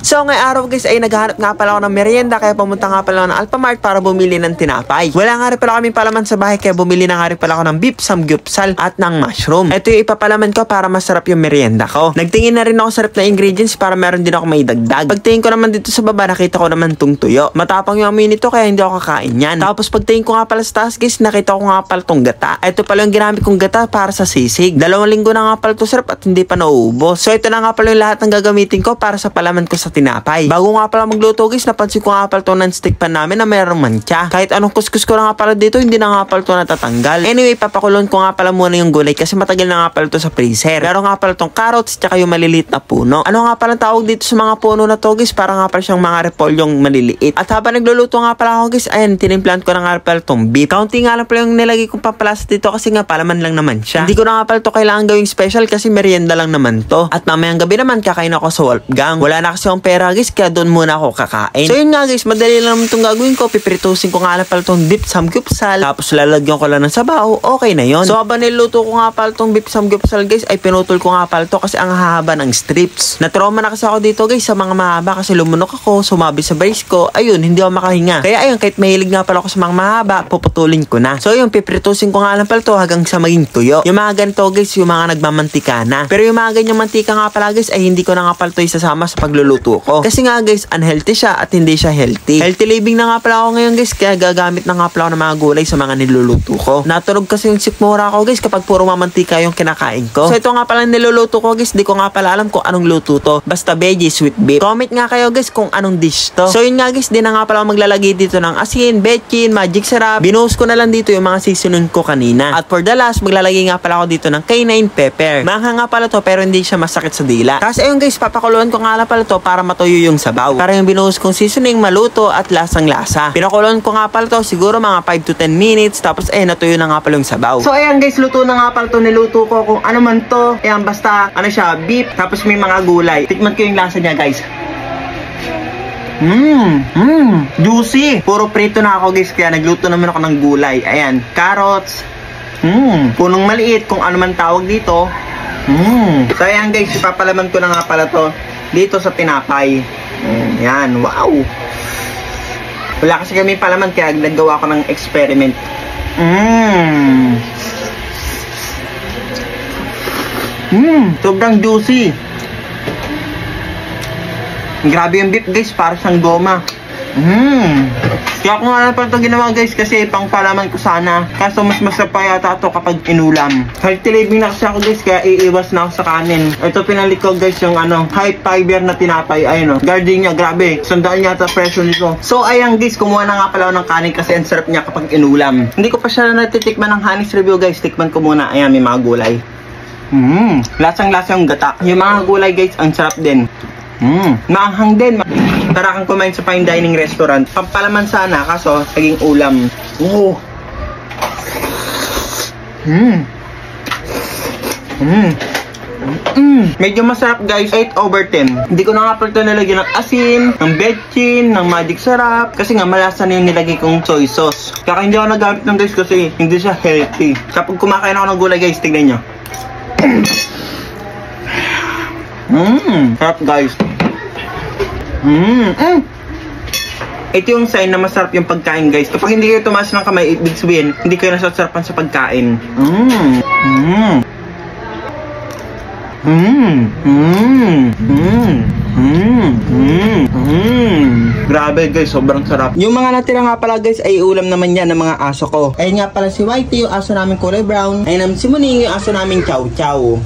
So ngayong araw guys ay naghahanap nga pala ako ng merienda kaya pumunta nga pala ako ng Alphamart para bumili ng tinapay. Wala nga rin pala kami palaman sa bahay kaya bumili na nga rin pala ako ng beef samgyupsal at ng mushroom. Ito yung ipapalaman ko para masarap yung merienda ko. Nagtingin na rin ako sarap na ingredients para meron din ako may dagdag. Pagtingin ko naman dito sa baba nakita ko naman tong tuyo. Matapang yung amoy nito kaya hindi ako kakain yan. Tapos pagtingin ko nga pala sa taas guys nakita ko nga pala tong gata. Ito pala yung ginamit kong gata para sa sisig. 2 linggo na nga pala ito sarap at hindi pa nauubos. So ito na nga pala yung lahat ng gagamitin ko para sa palaman ko sa tinapay. Bago nga pala magluto guys, napansin ko nga pala ito non-stick pan namin na mayroong mancha. Kahit anong kuskus ko na nga pala dito, hindi na nga pala ito natatanggal. Anyway, papakulon ko nga pala muna yung gulay kasi matagal na nga pala ito sa freezer. Meron nga pala itong carrots tsaka yung maliliit na puno. Ano nga pala tawag dito sa mga puno na to guys? Para nga pala siyang mga repolyong maliliit. At habang nagluluto nga pala ako guys, ayan, tinimplant ko na nga pala itong beef. Kaunti nga lang pala yung nilagay kong pampalas dito kasi nga palaman lang naman siya. Hindi ko na nga pala ito kailangan gawing special kasi merienda lang naman to. At mamayang gabi naman kakain ako sa Wolfgang. Wala na kasi akong pera guys, kaya doon muna ako kakain. So yun nga guys, madali lang naman itong gagawin ko. Pipritusin ko nga lang pala itong beef samgyupsal. Tapos lalagyan ko lang ng sabaw. Okay na yun. So habang niluto ko nga pala itong beef samgyupsal guys, ay pinutol ko nga pala ito kasi ang hahaba ng strips. Natrauma na kasi ako dito guys sa mga mahaba kasi lumunok ako, sumabi sa brace ko. Ayun, hindi ako makahinga. Kaya ayun, kahit mahilig nga pala ako sa mga mahaba, puputulin ko na. So yun, pipritusin ko nga lang pala ito hanggang sa maging tuyo. Yung mga ganito guys, yung mga nagmamantika na. Pero yung mga ganyang mantika nga pala guys, ay hindi ko na nga pala ito isasama sa pagluluto ko. Kasi nga guys, unhealthy siya at hindi siya healthy. Healthy living na nga pala ako ngayon guys, kaya gagamit na nga pala ako ng mga gulay sa mga niluluto ko. Natunog kasi yung sikmura ko guys kapag puro mamantika yung kinakain ko. So ito nga pala niluluto ko guys, di ko nga pala alam kung anong luto to. Basta veggie, sweet beef. Comment nga kayo guys kung anong dish to. So yun nga guys, di na nga pala ako maglalagay dito ng asin, bechin, magic sarap. Binuhos ko na lang dito yung mga seasoning ko kanina. At for the last, maglalagay nga pala ako dito ng cayenne pepper. Mangha nga pala to pero hindi siya masakit sa dila. Tapos ayun guys, papakuluan ko nga pala to para matuyo yung sabaw. Para yung binuhos kong seasoning maluto at lasang-lasa. Pinakulon ko nga pala to siguro mga 5 to 10 minutes. Tapos natuyo na nga pala yung sabaw. So ayan guys, luto na nga pala to. Niluto ko kung ano man to. Ayan, basta ano siya, beef. Tapos may mga gulay. Tikman ko yung lasa niya guys. Juicy. Puro prito na ako guys, kaya nagluto naman ako ng gulay. Ayan, carrots. Punong maliit kung ano man tawag dito. So ayan guys, ipapalaman ko na nga pala to dito sa tinapay. Yan, wow. Wala kasi kami palaman kaya naggawa ko ng experiment. Sobrang juicy. Grabe yung beef guys, para siyang goma. Kaya ko nga lang pala ito ginawa guys kasi pang palaman ko sana. Kaso mas masarap pa yata ito kapag inulam. Healthy living na kasi ako guys, kaya iiwas na ako sa kanin. Ito pinalik ko guys yung high fiber na tinapay. Ayun gardenia, grabe. Sandaan yata presyo nito. So ayan guys, kumuha na nga pala ako ng kanin kasi ang sarap niya kapag inulam. Hindi ko pa siya natitikman ng Honey's Review guys. Tikman ko muna. Ayan, may mga gulay. Lasang-lasang gata. Yung mga gulay guys, ang sarap din. Maanghang din. Tara kang kumain sa fine dining restaurant. Pampalaman sana, kaso naging ulam. Medyo masarap guys, 8/10. Hindi ko na nga pala ito nilagyan ng asin, ng bechin, ng magic sarap. Kasi nga malasa na yung nilagay kong soy sauce. Kaya hindi ako nagamit ng guys kasi hindi siya healthy. Kapag kumakain ako ng gulay guys, tignan nyo. Sarap guys. Ito yung sign na masarap yung pagkain guys. Kapag hindi kayo tumaas ng kamay, ibig sabihin hindi kayo nasasarapan sa pagkain. Grabe guys, sobrang sarap. Yung mga natira nga pala guys ay ulam naman yan ng mga aso ko. Ayun nga pala si Whitey, yung aso namin kulay brown. Ayun naman si Muning, yung aso namin chow chow.